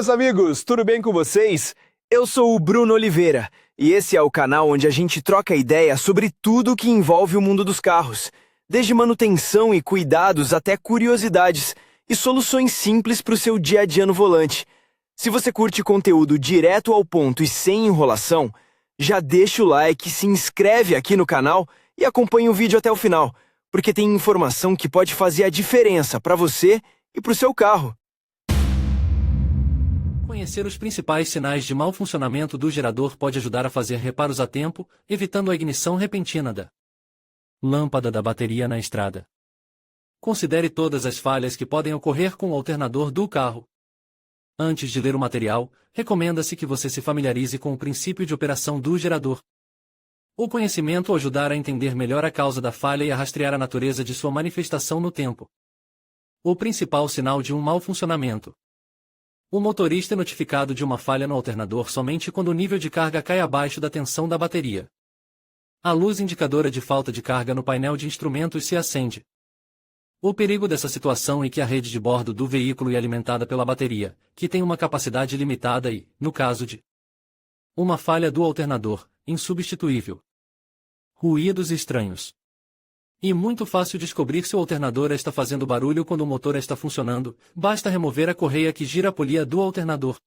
meus amigos, tudo bem com vocês? Eu sou o Bruno Oliveira e esse é o canal onde a gente troca ideia sobre tudo que envolve o mundo dos carros, desde manutenção e cuidados até curiosidades e soluções simples para o seu dia a dia no volante. Se você curte conteúdo direto ao ponto e sem enrolação, já deixa o like, se inscreve aqui no canal e acompanha o vídeo até o final, porque tem informação que pode fazer a diferença para você e para o seu carro. Conhecer os principais sinais de mau funcionamento do gerador pode ajudar a fazer reparos a tempo, evitando a ignição repentina da lâmpada da bateria na estrada. Considere todas as falhas que podem ocorrer com o alternador do carro. Antes de ler o material, recomenda-se que você se familiarize com o princípio de operação do gerador. O conhecimento ajudará a entender melhor a causa da falha e a rastrear a natureza de sua manifestação no tempo. O principal sinal de um mau funcionamento. O motorista é notificado de uma falha no alternador somente quando o nível de carga cai abaixo da tensão da bateria. A luz indicadora de falta de carga no painel de instrumentos se acende. O perigo dessa situação é que a rede de bordo do veículo é alimentada pela bateria, que tem uma capacidade limitada e, no caso de uma falha do alternador, insubstituível. Ruídos estranhos. E muito fácil descobrir se o alternador está fazendo barulho quando o motor está funcionando, basta remover a correia que gira a polia do alternador.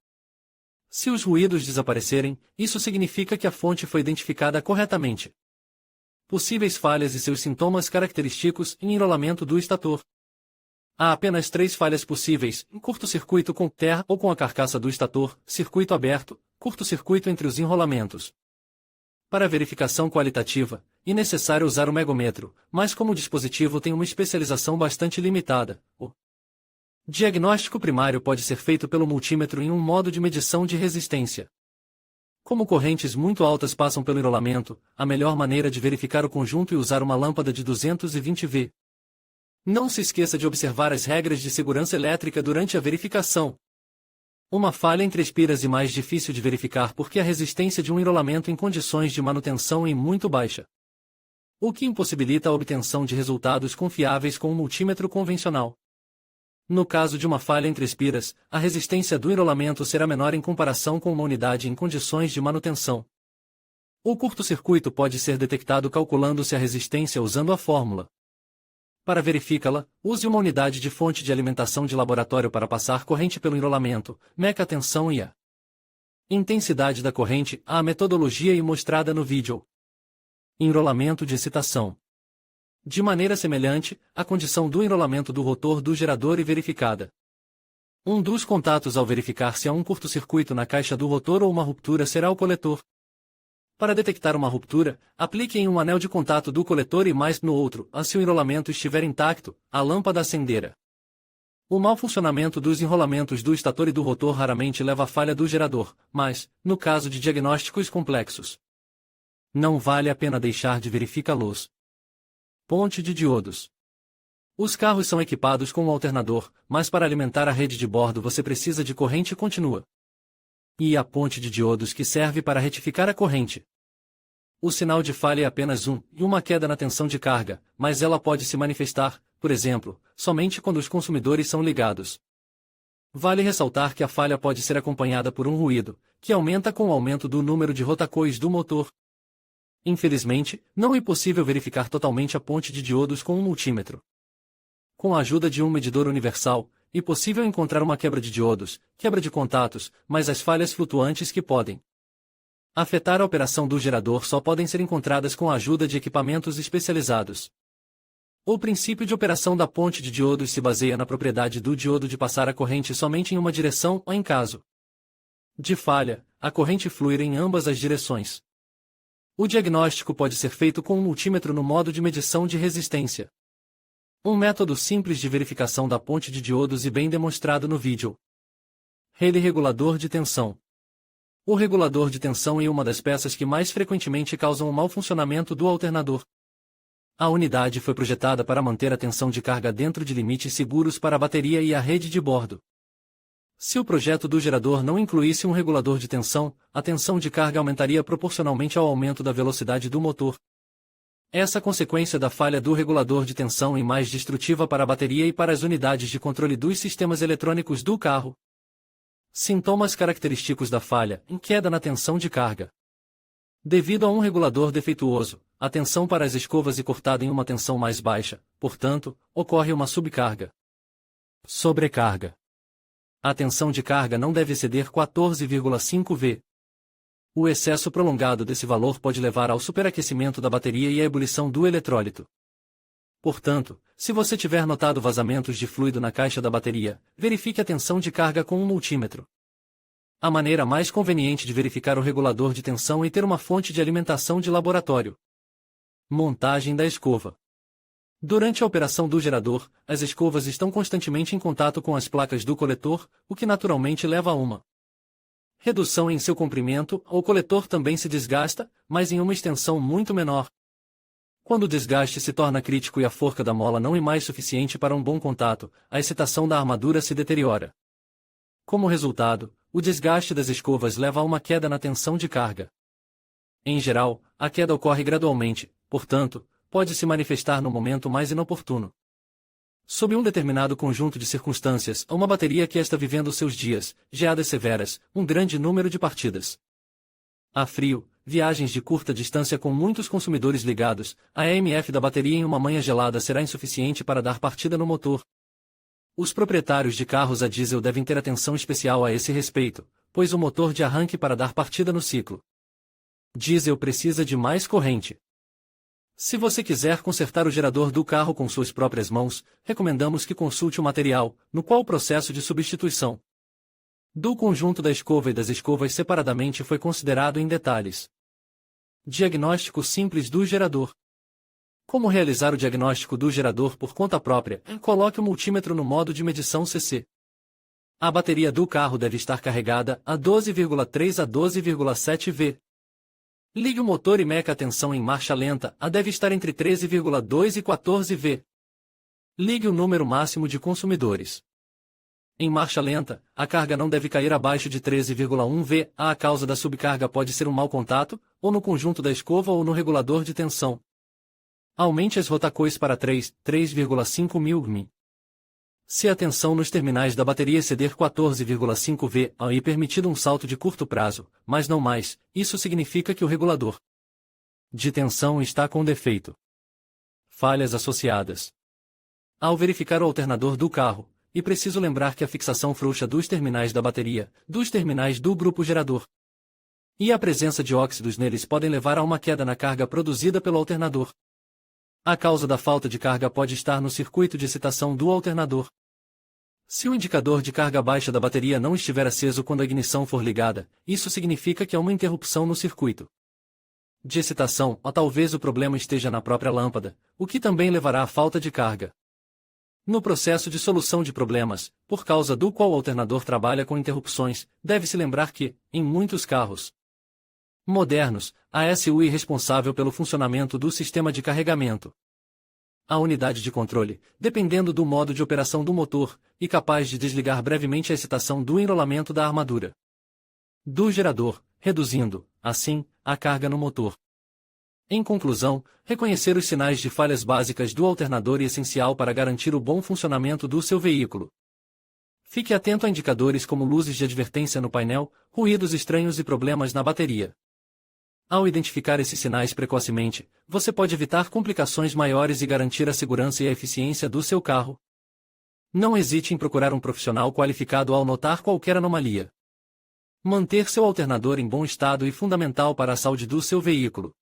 Se os ruídos desaparecerem, isso significa que a fonte foi identificada corretamente. Possíveis falhas e seus sintomas característicos em enrolamento do estator. Há apenas 3 falhas possíveis: curto-circuito com terra ou com a carcaça do estator, circuito aberto, curto-circuito entre os enrolamentos. Para verificação qualitativa, é necessário usar o megômetro, mas como o dispositivo tem uma especialização bastante limitada, o diagnóstico primário pode ser feito pelo multímetro em um modo de medição de resistência. Como correntes muito altas passam pelo enrolamento, a melhor maneira de verificar o conjunto é usar uma lâmpada de 220 V. Não se esqueça de observar as regras de segurança elétrica durante a verificação. Uma falha entre espiras é mais difícil de verificar porque a resistência de um enrolamento em condições de manutenção é muito baixa, o que impossibilita a obtenção de resultados confiáveis com um multímetro convencional. No caso de uma falha entre espiras, a resistência do enrolamento será menor em comparação com uma unidade em condições de manutenção. O curto-circuito pode ser detectado calculando-se a resistência usando a fórmula. Para verificá-la, use uma unidade de fonte de alimentação de laboratório para passar corrente pelo enrolamento, meça a tensão e a intensidade da corrente. A metodologia é mostrada no vídeo. Enrolamento de excitação. De maneira semelhante, a condição do enrolamento do rotor do gerador é verificada. Um dos contatos ao verificar se há um curto-circuito na caixa do rotor ou uma ruptura será o coletor. Para detectar uma ruptura, aplique em um anel de contato do coletor e mais no outro, se o enrolamento estiver intacto, a lâmpada acenderá. O mau funcionamento dos enrolamentos do estator e do rotor raramente leva à falha do gerador, mas, no caso de diagnósticos complexos, não vale a pena deixar de verificá-los. Ponte de diodos. Os carros são equipados com um alternador, mas para alimentar a rede de bordo você precisa de corrente contínua. E a ponte de diodos que serve para retificar a corrente. O sinal de falha é apenas uma queda na tensão de carga, mas ela pode se manifestar, por exemplo, somente quando os consumidores são ligados. Vale ressaltar que a falha pode ser acompanhada por um ruído, que aumenta com o aumento do número de rotacois do motor. Infelizmente, não é possível verificar totalmente a ponte de diodos com um multímetro. Com a ajuda de um medidor universal, é possível encontrar uma quebra de diodos, quebra de contatos, mas as falhas flutuantes que podem afetar a operação do gerador só podem ser encontradas com a ajuda de equipamentos especializados. O princípio de operação da ponte de diodos se baseia na propriedade do diodo de passar a corrente somente em uma direção ou em caso de falha, a corrente fluir em ambas as direções. O diagnóstico pode ser feito com um multímetro no modo de medição de resistência. Um método simples de verificação da ponte de diodos e bem demonstrado no vídeo. Relé regulador de tensão. O regulador de tensão é uma das peças que mais frequentemente causam o mau funcionamento do alternador. A unidade foi projetada para manter a tensão de carga dentro de limites seguros para a bateria e a rede de bordo. Se o projeto do gerador não incluísse um regulador de tensão, a tensão de carga aumentaria proporcionalmente ao aumento da velocidade do motor. Essa consequência da falha do regulador de tensão é mais destrutiva para a bateria e para as unidades de controle dos sistemas eletrônicos do carro. Sintomas característicos da falha: em queda na tensão de carga. Devido a um regulador defeituoso, a tensão para as escovas é cortada em uma tensão mais baixa, portanto, ocorre uma subcarga. Sobrecarga. A tensão de carga não deve exceder 14,5 V. O excesso prolongado desse valor pode levar ao superaquecimento da bateria e à ebulição do eletrólito. Portanto, se você tiver notado vazamentos de fluido na caixa da bateria, verifique a tensão de carga com um multímetro. A maneira mais conveniente de verificar o regulador de tensão é ter uma fonte de alimentação de laboratório. Montagem da escova. Durante a operação do gerador, as escovas estão constantemente em contato com as placas do coletor, o que naturalmente leva a uma redução em seu comprimento. O coletor também se desgasta, mas em uma extensão muito menor. Quando o desgaste se torna crítico e a forca da mola não é mais suficiente para um bom contato, a excitação da armadura se deteriora. Como resultado, o desgaste das escovas leva a uma queda na tensão de carga. Em geral, a queda ocorre gradualmente, portanto, pode se manifestar no momento mais inoportuno. Sob um determinado conjunto de circunstâncias, uma bateria que está vivendo seus dias, geadas severas, um grande número de partidas a frio, viagens de curta distância com muitos consumidores ligados, a EMF da bateria em uma manhã gelada será insuficiente para dar partida no motor. Os proprietários de carros a diesel devem ter atenção especial a esse respeito, pois o motor de arranque para dar partida no ciclo diesel precisa de mais corrente. Se você quiser consertar o gerador do carro com suas próprias mãos, recomendamos que consulte o material, no qual o processo de substituição do conjunto da escova e das escovas separadamente foi considerado em detalhes. Diagnóstico simples do gerador. Como realizar o diagnóstico do gerador por conta própria? Coloque o multímetro no modo de medição CC. A bateria do carro deve estar carregada a 12,3 a 12,7 V. Ligue o motor e meca a tensão em marcha lenta, a deve estar entre 13,2 e 14 V. Ligue o número máximo de consumidores. Em marcha lenta, a carga não deve cair abaixo de 13,1 V. A causa da subcarga pode ser um mau contato, ou no conjunto da escova ou no regulador de tensão. Aumente as rotacois para 3,5 mil mI. Se a tensão nos terminais da bateria exceder 14,5 V, aí permitido um salto de curto prazo, mas não mais, isso significa que o regulador de tensão está com defeito. Falhas associadas. Ao verificar o alternador do carro, é preciso lembrar que a fixação frouxa dos terminais da bateria, dos terminais do grupo gerador, e a presença de óxidos neles podem levar a uma queda na carga produzida pelo alternador. A causa da falta de carga pode estar no circuito de excitação do alternador. Se o indicador de carga baixa da bateria não estiver aceso quando a ignição for ligada, isso significa que há uma interrupção no circuito de excitação, ou talvez o problema esteja na própria lâmpada, o que também levará à falta de carga. No processo de solução de problemas, por causa do qual o alternador trabalha com interrupções, deve-se lembrar que, em muitos carros modernos, a SU é responsável pelo funcionamento do sistema de carregamento. A unidade de controle, dependendo do modo de operação do motor, é capaz de desligar brevemente a excitação do enrolamento da armadura do gerador, reduzindo, assim, a carga no motor. Em conclusão, reconhecer os sinais de falhas básicas do alternador é essencial para garantir o bom funcionamento do seu veículo. Fique atento a indicadores como luzes de advertência no painel, ruídos estranhos e problemas na bateria. Ao identificar esses sinais precocemente, você pode evitar complicações maiores e garantir a segurança e a eficiência do seu carro. Não hesite em procurar um profissional qualificado ao notar qualquer anomalia. Manter seu alternador em bom estado é fundamental para a saúde do seu veículo.